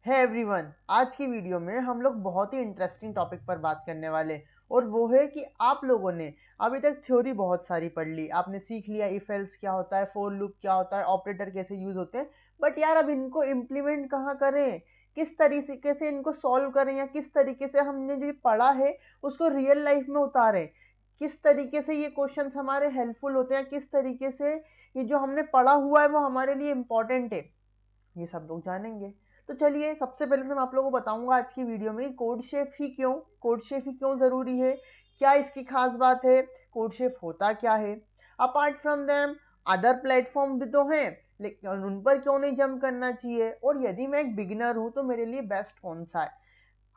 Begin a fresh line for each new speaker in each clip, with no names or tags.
है एवरीवन, आज की वीडियो में हम लोग बहुत ही इंटरेस्टिंग टॉपिक पर बात करने वाले और वो है कि आप लोगों ने अभी तक थ्योरी बहुत सारी पढ़ ली, आपने सीख लिया इफ एल्स क्या होता है, फोर लूप क्या होता है, ऑपरेटर कैसे यूज होते हैं। बट यार अब इनको इम्प्लीमेंट कहाँ करें, किस तरीके से इनको सॉल्व करें या किस तरीके से हमने जो पढ़ा है उसको रियल लाइफ में उतारें, किस तरीके से ये क्वेश्चंस हमारे हेल्पफुल होते हैं, किस तरीके से ये जो हमने पढ़ा हुआ है वो हमारे लिए इम्पोर्टेंट है, ये सब लोग जानेंगे। तो चलिए सबसे पहले तो मैं आप लोगों को बताऊंगा आज की वीडियो में कोड शेफ ही क्यों ज़रूरी है, क्या इसकी खास बात है, कोड शेफ होता क्या है। Apart from them other platform भी तो हैं, लेकिन उन पर क्यों नहीं जंप करना चाहिए, और यदि मैं एक बिगिनर हूँ तो मेरे लिए बेस्ट कौन सा है।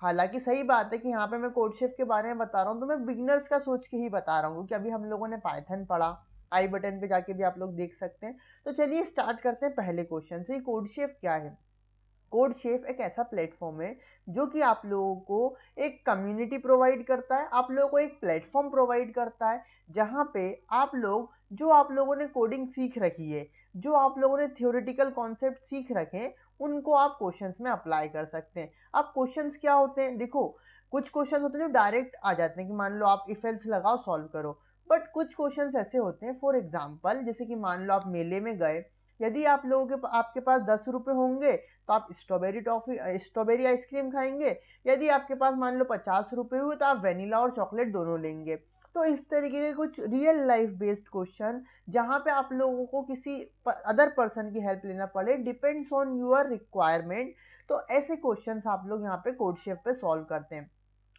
हालांकि सही बात है कि यहाँ पे मैं कोड शेफ के बारे में बता रहा हूँ तो मैं बिगिनर्स का सोच के ही बता रहा हूँ, क्योंकि अभी हम लोगों ने पाइथन पढ़ा, आई बटन पे जाके भी आप लोग देख सकते हैं। तो चलिए स्टार्ट करते हैं पहले क्वेश्चन से, कोड शेफ क्या है। कोड शेफ एक ऐसा प्लेटफॉर्म है जो कि आप लोगों को एक कम्युनिटी प्रोवाइड करता है, आप लोगों को एक प्लेटफॉर्म प्रोवाइड करता है जहाँ पे आप लोग जो आप लोगों ने कोडिंग सीख रखी है, जो आप लोगों ने थियोरेटिकल कॉन्सेप्ट सीख रखे हैं, उनको आप क्वेश्चंस में अप्लाई कर सकते हैं। अब क्वेश्चंस क्या होते हैं, देखो कुछ क्वेश्चन होते हैं जो डायरेक्ट आ जाते हैं कि मान लो आप इफ एल्स लगाओ सॉल्व करो। बट कुछ क्वेश्चंस ऐसे होते हैं, फॉर एग्जांपल जैसे कि मान लो आप मेले में गए, यदि आप लोगों के आपके पास 10 रुपये होंगे तो आप स्ट्रॉबेरी आइसक्रीम खाएंगे। यदि आपके पास मान लो 50 रुपये हुए तो आप वेनिला और चॉकलेट दोनों लेंगे। तो इस तरीके के कुछ रियल लाइफ बेस्ड क्वेश्चन जहाँ पे आप लोगों को किसी अदर पर्सन की हेल्प लेना पड़े, डिपेंड्स ऑन योर रिक्वायरमेंट। तो ऐसे क्वेश्चंस आप लोग यहाँ पे कोड शेफ पे सॉल्व करते हैं।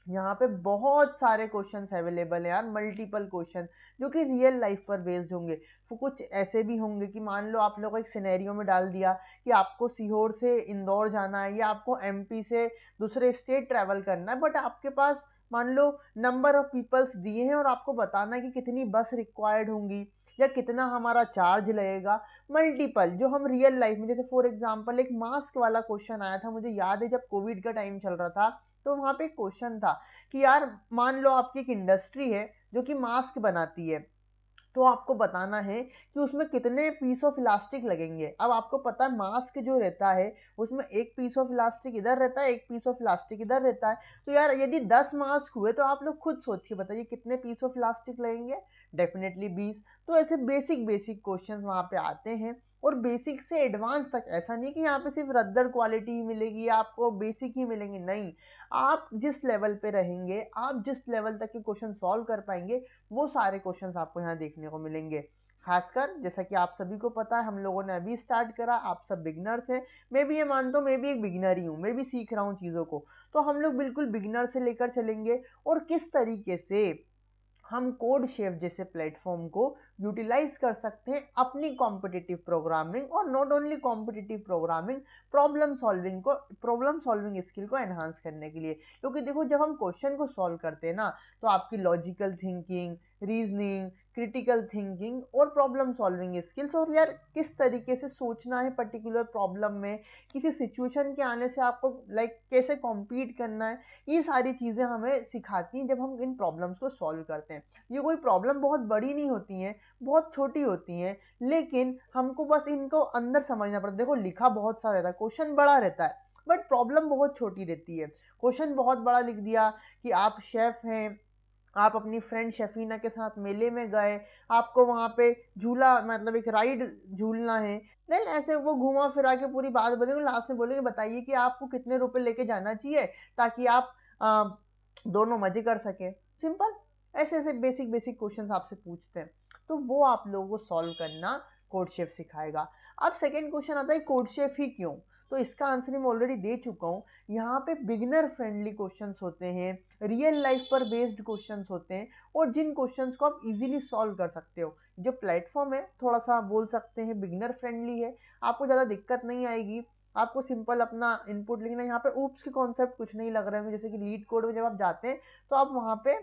यहाँ पे बहुत सारे क्वेश्चंस अवेलेबल है यार, मल्टीपल क्वेश्चन जो कि रियल लाइफ पर बेस्ड होंगे। तो कुछ ऐसे भी होंगे कि मान लो आप लोगों को एक सिनेरियो में डाल दिया कि आपको सीहोर से इंदौर जाना है या आपको एमपी से दूसरे स्टेट ट्रैवल करना है, बट आपके पास मान लो नंबर ऑफ पीपल्स दिए हैं और आपको बताना है कि कितनी बस रिक्वायर्ड होंगी या कितना हमारा चार्ज लगेगा। मल्टीपल जो हम रियल लाइफ में, जैसे फॉर एग्जांपल एक मास्क वाला क्वेश्चन आया था, मुझे याद है जब कोविड का टाइम चल रहा था, तो वहाँ पे एक क्वेश्चन था कि यार मान लो आपकी एक इंडस्ट्री है जो कि मास्क बनाती है, तो आपको बताना है कि उसमें कितने पीस ऑफ इलास्टिक लगेंगे। अब आपको पता है मास्क जो रहता है उसमें एक पीस ऑफ इलास्टिक इधर रहता है, एक पीस ऑफ इलास्टिक इधर रहता है। तो यार यदि 10 मास्क हुए तो आप लोग खुद सोच के बताइए कितने पीस ऑफ इलास्टिक लगेंगे, डेफिनेटली 20। तो ऐसे बेसिक बेसिक क्वेश्चंस वहाँ पे आते हैं, और बेसिक से एडवांस तक। ऐसा नहीं कि यहाँ पे सिर्फ रद्दड़ क्वालिटी ही मिलेगी या आपको बेसिक ही मिलेंगे, नहीं। आप जिस लेवल पे रहेंगे, आप जिस लेवल तक के क्वेश्चन सॉल्व कर पाएंगे, वो सारे क्वेश्चंस आपको यहाँ देखने को मिलेंगे। खासकर जैसा कि आप सभी को पता है, हम लोगों ने अभी स्टार्ट करा, आप सब बिगिनर्स हैं। मैं भी ये मानता हूँ, मैं भी एक बिगिनर ही हूँ, मैं भी सीख रहा हूँ चीज़ों को। तो हम लोग बिल्कुल बिगिनर से लेकर चलेंगे और किस तरीके से हम कोड शेफ जैसे प्लेटफॉर्म को यूटिलाइज कर सकते हैं अपनी कॉम्पिटिटिव प्रोग्रामिंग, और not only competitive programming, problem solving skill को एनहांस करने के लिए। क्योंकि देखो जब हम क्वेश्चन को सॉल्व करते हैं ना, तो आपकी logical thinking, reasoning, critical thinking और प्रॉब्लम सॉल्विंग स्किल्स, और यार किस तरीके से सोचना है पर्टिकुलर प्रॉब्लम में, किसी सिचुएशन के आने से आपको कैसे कॉम्पीट करना है, ये सारी चीज़ें हमें सिखाती हैं जब हम इन प्रॉब्लम्स को सॉल्व करते हैं। ये कोई प्रॉब्लम बहुत बड़ी नहीं होती हैं, बहुत छोटी होती हैं, लेकिन हमको बस इनको अंदर समझना पड़ता है। देखो लिखा बहुत सारा रहता है, क्वेश्चन बड़ा रहता है, बट प्रॉब्लम बहुत छोटी रहती है। क्वेश्चन बहुत बड़ा लिख दिया कि आप शेफ़ हैं, आप अपनी फ्रेंड शफीना के साथ मेले में गए, आपको वहाँ पे झूला मतलब एक राइड झूलना है। देन ऐसे वो घुमा फिरा के पूरी बात बोलेंगे, लास्ट में बोलेंगे बताइए कि आपको कितने रुपए लेके जाना चाहिए ताकि आप दोनों मजे कर सकें। सिंपल ऐसे ऐसे बेसिक बेसिक क्वेश्चंस आपसे पूछते हैं, तो वो आप लोगों को सॉल्व करना कोड शेफ सिखाएगा। अब सेकेंड क्वेश्चन आता है कोड शेफ ही क्यों। तो इसका आंसर मैं ऑलरेडी दे चुका हूँ। यहाँ पे बिगिनर फ्रेंडली क्वेश्चंस होते हैं, रियल लाइफ पर बेस्ड क्वेश्चंस होते हैं, और जिन क्वेश्चंस को आप इजीली सॉल्व कर सकते हो। जो प्लेटफॉर्म है थोड़ा सा बोल सकते हैं बिगिनर फ्रेंडली है, आपको ज़्यादा दिक्कत नहीं आएगी। आपको सिंपल अपना इनपुट लिखना है, यहाँ पे ऊप्स के कॉन्सेप्ट कुछ नहीं लग रहे होंगे, जैसे कि लीड कोड में जब आप जाते हैं तो आप वहाँ पे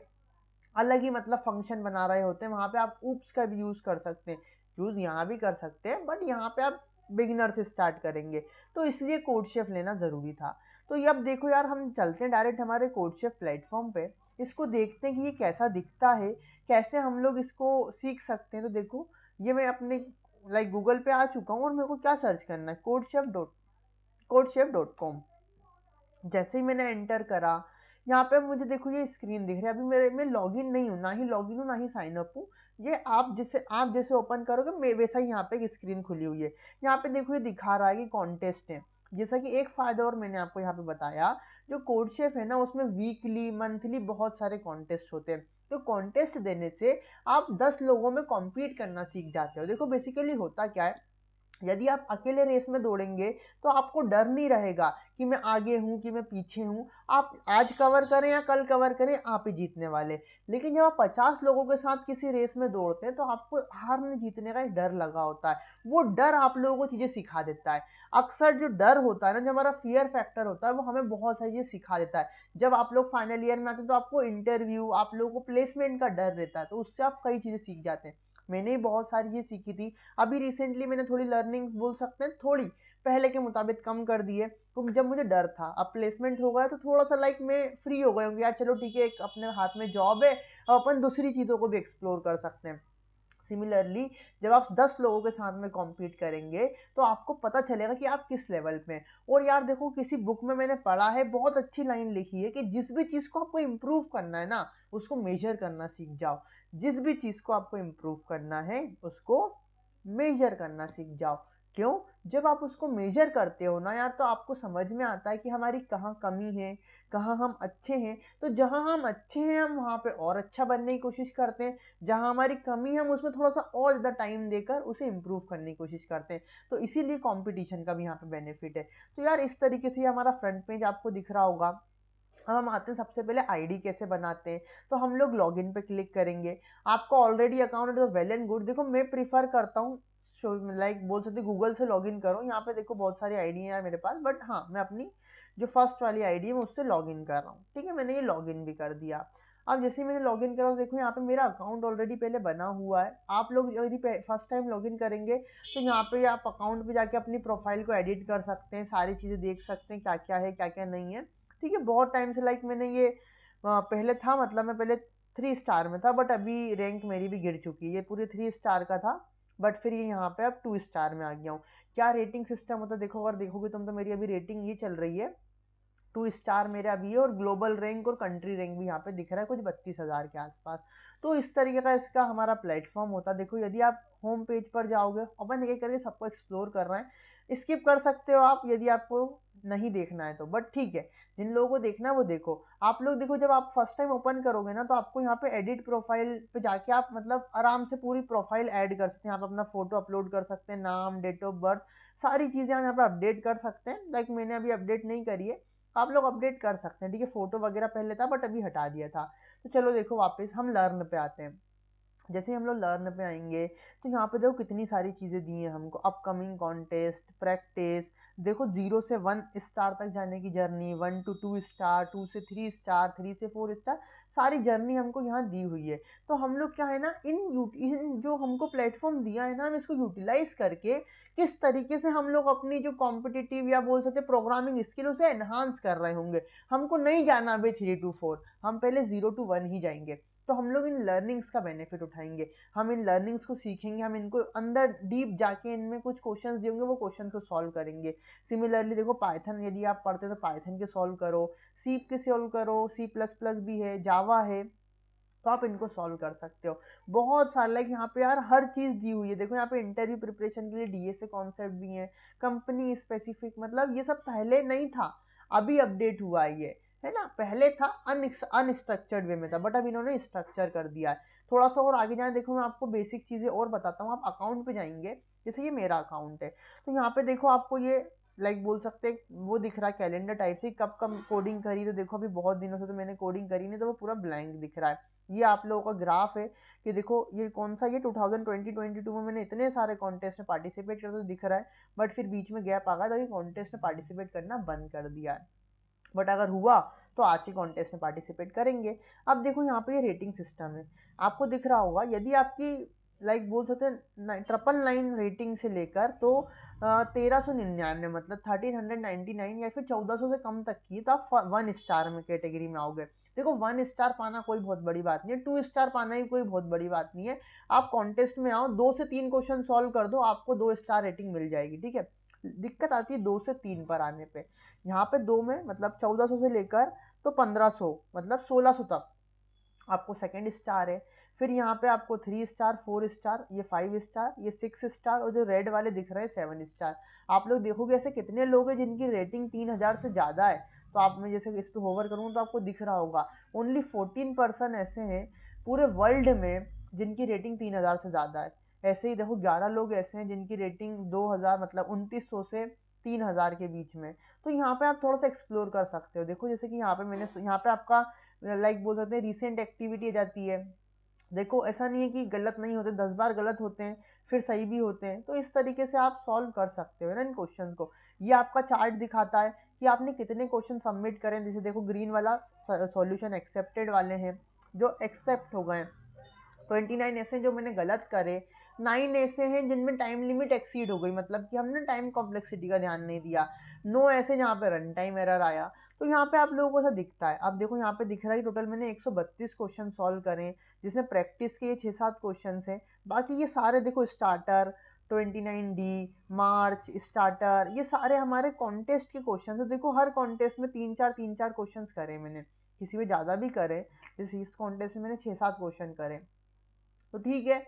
अलग ही मतलब फंक्शन बना रहे होते हैं, वहाँ पे आप ऊप्स का भी यूज़ कर सकते हैं, यूज़ यहाँ भी कर सकते हैं, बट यहाँ पे आप बिगिनर से स्टार्ट करेंगे, तो इसलिए कोड शेफ लेना ज़रूरी था। तो ये अब देखो यार, हम चलते हैं डायरेक्ट हमारे कोड शेफ प्लेटफॉर्म पे, इसको देखते हैं कि ये कैसा दिखता है, कैसे हम लोग इसको सीख सकते हैं। तो देखो ये मैं अपने गूगल पे आ चुका हूँ, और मेरे को क्या सर्च करना है, कोड शेफ.com। जैसे ही मैंने एंटर करा, यहाँ पे मुझे देखो ये स्क्रीन दिख रही है। अभी मेरे में लॉगिन नहीं हूँ, ना ही लॉगिन हूँ ना ही साइन अप हूँ। ये आप जैसे ओपन करोगे वैसा ही यहाँ पे एक स्क्रीन खुली हुई है। यहाँ पे देखो ये दिखा रहा है कि कॉन्टेस्ट है। जैसा कि एक फ़ायदा और मैंने आपको यहाँ पे बताया, जो कोड शेफ है ना उसमें वीकली मंथली बहुत सारे कॉन्टेस्ट होते हैं। तो कॉन्टेस्ट देने से आप 10 लोगों में कॉम्पीट करना सीख जाते हो। देखो बेसिकली होता क्या है, यदि आप अकेले रेस में दौड़ेंगे तो आपको डर नहीं रहेगा कि मैं आगे हूँ कि मैं पीछे हूँ। आप आज कवर करें या कल कवर करें, आप ही जीतने वाले। लेकिन जब आप 50 लोगों के साथ किसी रेस में दौड़ते हैं तो आपको हारने जीतने का एक डर लगा होता है। वो डर आप लोगों को चीज़ें सिखा देता है। अक्सर जो डर होता है ना, जो हमारा फियर फैक्टर होता है, वो हमें बहुत सारी चीज़ें सिखा देता है। जब आप लोग फाइनल ईयर में आते हैं तो आपको इंटरव्यू, आप लोगों को प्लेसमेंट का डर रहता है, तो उससे आप कई चीज़ें सीख जाते हैं। मैंने ही बहुत सारी चीज़ें सीखी थी। अभी रिसेंटली मैंने थोड़ी लर्निंग बोल सकते हैं, थोड़ी पहले के मुताबिक कम कर दी है, क्योंकि जब मुझे डर था, अब प्लेसमेंट हो गया तो थोड़ा सा लाइक मैं फ्री हो गया हूँ कि यार चलो ठीक है, एक अपने हाथ में जॉब है, अब अपन दूसरी चीज़ों को भी एक्सप्लोर कर सकते हैं। सिमिलरली जब आप 10 लोगों के साथ में कॉम्पीट करेंगे तो आपको पता चलेगा कि आप किस लेवल पे हैं। और यार देखो, किसी बुक में मैंने पढ़ा है, बहुत अच्छी लाइन लिखी है कि जिस भी चीज़ को आपको इम्प्रूव करना है ना, उसको मेजर करना सीख जाओ। जिस भी चीज़ को आपको इम्प्रूव करना है उसको मेजर करना सीख जाओ। क्यों? जब आप उसको मेजर करते हो ना यार, तो आपको समझ में आता है कि हमारी कहाँ कमी है, कहाँ हम अच्छे हैं। तो जहाँ हम अच्छे हैं हम वहाँ पे और अच्छा बनने की कोशिश करते हैं, जहाँ हमारी कमी है हम उसमें थोड़ा सा और ज़्यादा टाइम देकर उसे इम्प्रूव करने की कोशिश करते हैं। तो इसीलिए कंपटीशन का भी यहाँ पे बेनिफिट है। तो यार इस तरीके से हमारा फ्रंट पेज आपको दिख रहा होगा। अब हम आते हैं सबसे पहले आईडी कैसे बनाते हैं। तो हम लोग लॉगिन पे क्लिक करेंगे। आपका ऑलरेडी अकाउंट है तो वेल एंड गुड। देखो मैं प्रीफर करता हूँ, लाइक बोल सकते गूगल से लॉगिन करो। यहाँ पे देखो बहुत सारी आईडी है यार मेरे पास, बट हाँ मैं अपनी जो फर्स्ट वाली आईडी है मैं उससे लॉगिन कर रहा हूँ। ठीक है, मैंने ये लॉगिन भी कर दिया। अब जैसे ही मैंने लॉगिन करा तो देखो यहाँ पे मेरा अकाउंट ऑलरेडी पहले बना हुआ है। आप लोग यदि फर्स्ट टाइम लॉगिन करेंगे तो यहाँ पे आप अकाउंट पे जाके अपनी प्रोफाइल को एडिट कर सकते हैं, सारी चीज़ें देख सकते हैं क्या क्या है क्या क्या नहीं है। ठीक है, बहुत टाइम से लाइक मैंने ये पहले था, मतलब मैं पहले 3 स्टार में था, बट अभी रैंक मेरी भी गिर चुकी है। ये पूरे 3 स्टार का था, बट फिर ये यहाँ पे अब 2 स्टार में आ गया हूँ। क्या रेटिंग सिस्टम होता है देखो, अगर देखोगे तुम तो मेरी अभी रेटिंग ये चल रही है, 2 स्टार मेरा अभी है। और ग्लोबल रैंक और कंट्री रैंक भी यहाँ पे दिख रहा है कुछ 32,000 के आसपास। तो इस तरीके का इसका हमारा प्लेटफॉर्म होता है। देखो यदि आप होम पेज पर जाओगे, अपन एक करके सबको एक्सप्लोर कर रहे हैं, स्किप कर सकते हो आप यदि आपको नहीं देखना है तो, बट ठीक है, जिन लोगों को देखना है वो देखो। आप लोग देखो, जब आप फर्स्ट टाइम ओपन करोगे ना तो आपको यहाँ पे एडिट प्रोफाइल पे जाके आप मतलब आराम से पूरी प्रोफाइल ऐड कर सकते हैं। आप अपना फोटो अपलोड कर सकते हैं, नाम, डेट ऑफ बर्थ, सारी चीज़ें हम यहाँ पे अपडेट कर सकते हैं। लाइक मैंने अभी अपडेट नहीं करी है, आप लोग अपडेट कर सकते हैं। ठीक है, फोटो वगैरह पहले था बट अभी हटा दिया था। तो चलो देखो वापस हम लर्न पे आते हैं। जैसे ही हम लोग लर्न पे आएंगे तो यहाँ पे देखो कितनी सारी चीज़ें दी हैं हमको। अपकमिंग कॉन्टेस्ट, प्रैक्टिस, देखो 0 से 1 स्टार तक जाने की जर्नी, 1 to 2 स्टार, 2 से 3 स्टार, 3 से 4 स्टार, सारी जर्नी हमको यहाँ दी हुई है। तो हम लोग क्या है ना, इन जो हमको प्लेटफॉर्म दिया है ना, हम इसको यूटिलाइज करके किस तरीके से हम लोग अपनी जो कॉम्पिटिटिव या बोल सकते प्रोग्रामिंग स्किल उसे एनहांस कर रहे होंगे। हमको नहीं जाना अभी 3 to 4, हम पहले 0 to 1 ही जाएंगे। तो हम लोग इन लर्निंग्स का बेनिफिट उठाएंगे। हम इन लर्निंग्स को सीखेंगे, हम इनको अंदर डीप जाके इनमें कुछ क्वेश्चंस देंगे, वो क्वेश्चंस को सॉल्व करेंगे। सिमिलरली देखो पाइथन यदि आप पढ़ते हो तो पाइथन के सॉल्व करो, सी के सॉल्व करो, C++ भी है, जावा है, तो आप इनको सॉल्व कर सकते हो। बहुत सारा लाइक यहाँ पे यार हर चीज़ दी हुई है। देखो यहाँ पे इंटरव्यू प्रिपरेशन के लिए डीएसए कॉन्सेप्ट भी है, कंपनी स्पेसिफिक, मतलब ये सब पहले नहीं था, अभी अपडेट हुआ है ना। पहले था अनस्ट्रक्चर्ड वे में था, बट अब इन्होंने स्ट्रक्चर कर दिया है। थोड़ा सा और आगे जाए, देखो मैं आपको बेसिक चीज़ें और बताता हूँ। आप अकाउंट पे जाएंगे, जैसे ये मेरा अकाउंट है, तो यहाँ पे देखो आपको ये लाइक बोल सकते हैं वो दिख रहा है कैलेंडर टाइप से, कब कब कोडिंग करी। तो देखो अभी बहुत दिनों से तो मैंने कोडिंग करी नहीं, तो वो पूरा ब्लैंक दिख रहा है। ये आप लोगों का ग्राफ है कि देखो ये कौन सा, ये 2022 में मैंने इतने सारे कॉन्टेस्ट में पार्टिसिपेट करते तो दिख रहा है, बट फिर बीच में गैप आ गया तो ये कॉन्टेस्ट में पार्टिसिपेट करना बंद कर दिया है। बट अगर हुआ तो आज के कॉन्टेस्ट में पार्टिसिपेट करेंगे। अब देखो यहाँ पे ये रेटिंग सिस्टम है, आपको दिख रहा होगा। यदि आपकी लाइक बोल सकते हैं 999 रेटिंग से लेकर तो 1399, मतलब 1399 या फिर 1400 से कम तक की, तो आप 1 स्टार में कैटेगरी में आओगे। देखो 1 स्टार पाना कोई बहुत बड़ी बात नहीं है, 2 स्टार पाना ही कोई बहुत बड़ी बात नहीं है। आप कॉन्टेस्ट में आओ, 2 से 3 क्वेश्चन सॉल्व कर दो, आपको 2 स्टार रेटिंग मिल जाएगी। ठीक है, दिक्कत आती है 2 से 3 पर आने पे। यहाँ पे 2 में मतलब 1400 से लेकर तो 1500 मतलब 1600 तक आपको सेकंड स्टार है। फिर यहाँ पे आपको 3 स्टार, 4 स्टार, ये 5 स्टार, ये 6 स्टार और जो रेड वाले दिख रहे हैं 7 स्टार। आप लोग देखोगे ऐसे कितने लोग हैं जिनकी रेटिंग 3000 से ज़्यादा है। तो आप, मैं जैसे इस पे होवर करूँ तो आपको दिख रहा होगा ओनली 14% ऐसे हैं पूरे वर्ल्ड में जिनकी रेटिंग 3000 से ज़्यादा है। ऐसे ही देखो 11 लोग ऐसे हैं जिनकी रेटिंग 2000 मतलब 2900 से 3000 के बीच में। तो यहाँ पे आप थोड़ा सा एक्सप्लोर कर सकते हो। देखो जैसे कि यहाँ पे मैंने यहाँ पे आपका लाइक बोल सकते हैं रिसेंट एक्टिविटी आ जाती है। देखो ऐसा नहीं है कि गलत नहीं होते, 10 बार गलत होते हैं फिर सही भी होते हैं। तो इस तरीके से आप सॉल्व कर सकते हो ना इन क्वेश्चन को। ये आपका चार्ट दिखाता है कि आपने कितने क्वेश्चन सबमिट करें। जैसे देखो ग्रीन वाला सॉल्यूशन एक्सेप्टेड वाले हैं जो एक्सेप्ट हो गए, 29 ऐसे जो मैंने गलत करे, 9 ऐसे हैं जिनमें टाइम लिमिट एक्सीड हो गई मतलब कि हमने टाइम कॉम्प्लेक्सिटी का ध्यान नहीं दिया, 9 ऐसे जहाँ पे रन टाइम एरर आया। तो यहाँ पे आप लोगों को ऐसा दिखता है। आप देखो यहाँ पे दिख रहा है टोटल मैंने 132 क्वेश्चन सॉल्व करें जिसमें प्रैक्टिस के ये 6-7 क्वेश्चन हैं। बाकी ये सारे देखो स्टार्टर 29D, मार्च, स्टार्टर, ये सारे हमारे कॉन्टेस्ट के क्वेश्चन है। देखो हर कॉन्टेस्ट में 3-4 क्वेश्चन करे मैंने, किसी में ज़्यादा भी करे। जैसे इस कॉन्टेस्ट में मैंने 6-7 क्वेश्चन करे। तो ठीक है,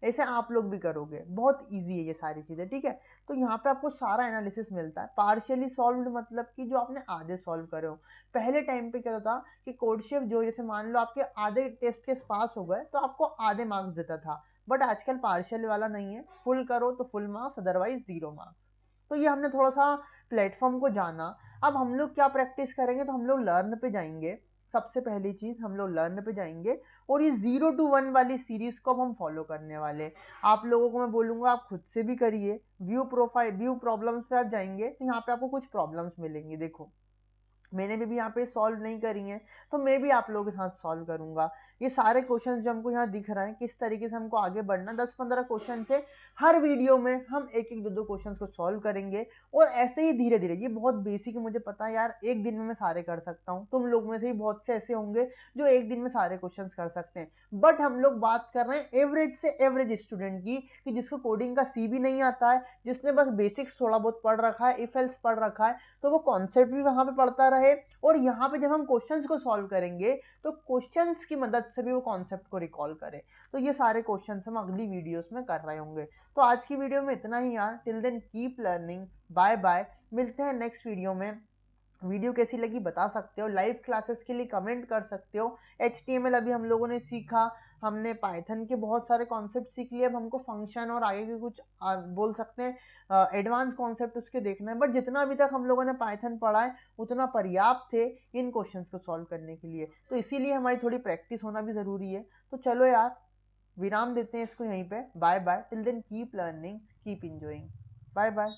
ऐसे आप लोग भी करोगे, बहुत इजी है ये सारी चीज़ें, ठीक है। तो यहाँ पे आपको सारा एनालिसिस मिलता है। पार्शियली सॉल्व्ड मतलब कि जो आपने आधे सॉल्व करे हो। पहले टाइम पे क्या होता कि कोडशेफ जो, जैसे मान लो आपके आधे टेस्ट के पास हो गए तो आपको आधे मार्क्स देता था, बट आजकल पार्शियल वाला नहीं है, फुल करो तो फुल मार्क्स, अदरवाइज 0 मार्क्स। तो ये हमने थोड़ा सा प्लेटफॉर्म को जाना। अब हम लोग क्या प्रैक्टिस करेंगे, तो हम लोग लर्न पे जाएंगे। सबसे पहली चीज़ हम लोग लर्न पे जाएंगे और ये 0 to 1 वाली सीरीज को अब हम फॉलो करने वाले हैं। आप लोगों को मैं बोलूँगा आप खुद से भी करिए। व्यू प्रॉब्लम्स पे आप जाएंगे तो यहाँ पे आपको कुछ प्रॉब्लम्स मिलेंगी। देखो मैंने भी यहाँ पे सॉल्व नहीं करी हैं, तो मैं भी आप लोगों के साथ सॉल्व करूंगा। ये सारे क्वेश्चन जो हमको यहाँ दिख रहे हैं किस तरीके से हमको आगे बढ़ना, 10-15 क्वेश्चन से हर वीडियो में हम एक एक 2-2 क्वेश्चन को सॉल्व करेंगे। और ऐसे ही धीरे धीरे, ये बहुत बेसिक है मुझे पता है यार, एक दिन में मैं सारे कर सकता हूँ। तुम लोग में से ही बहुत से ऐसे होंगे जो एक दिन में सारे क्वेश्चन कर सकते हैं, बट हम लोग बात कर रहे हैं एवरेज से एवरेज स्टूडेंट की, कि जिसको कोडिंग का सी भी नहीं आता है, जिसने बस बेसिक्स थोड़ा बहुत पढ़ रखा है, इफ एल्स पढ़ रखा है, तो वो कॉन्सेप्ट भी वहां पे पढ़ता रहे। और यहाँ पे जब हम क्वेश्चंस को सॉल्व करेंगे तो क्वेश्चंस की मदद से भी वो कॉन्सेप्ट को रिकॉल करे। तो ये सारे क्वेश्चंस हम अगली वीडियोस में कर रहे होंगे। तो आज की वीडियो में इतना ही यार। Till then keep learning, bye bye, मिलते हैं नेक्स्ट वीडियो में। वीडियो कैसी लगी बता सकते हो, लाइव क्लासेस के लिए कमेंट कर सकते हो। HTML अभी हम लोगों ने सीखा, हमने पाइथन के बहुत सारे कॉन्सेप्ट सीख लिए, अब हमको फंक्शन और आगे के कुछ बोल सकते हैं एडवांस कॉन्सेप्ट उसके देखना है। बट जितना अभी तक हम लोगों ने पाइथन पढ़ा है उतना पर्याप्त थे इन क्वेश्चंस को सॉल्व करने के लिए। तो इसीलिए हमारी थोड़ी प्रैक्टिस होना भी ज़रूरी है। तो चलो यार, विराम देते हैं इसको यहीं पे। Bye bye, till then keep learning, keep enjoying, bye bye.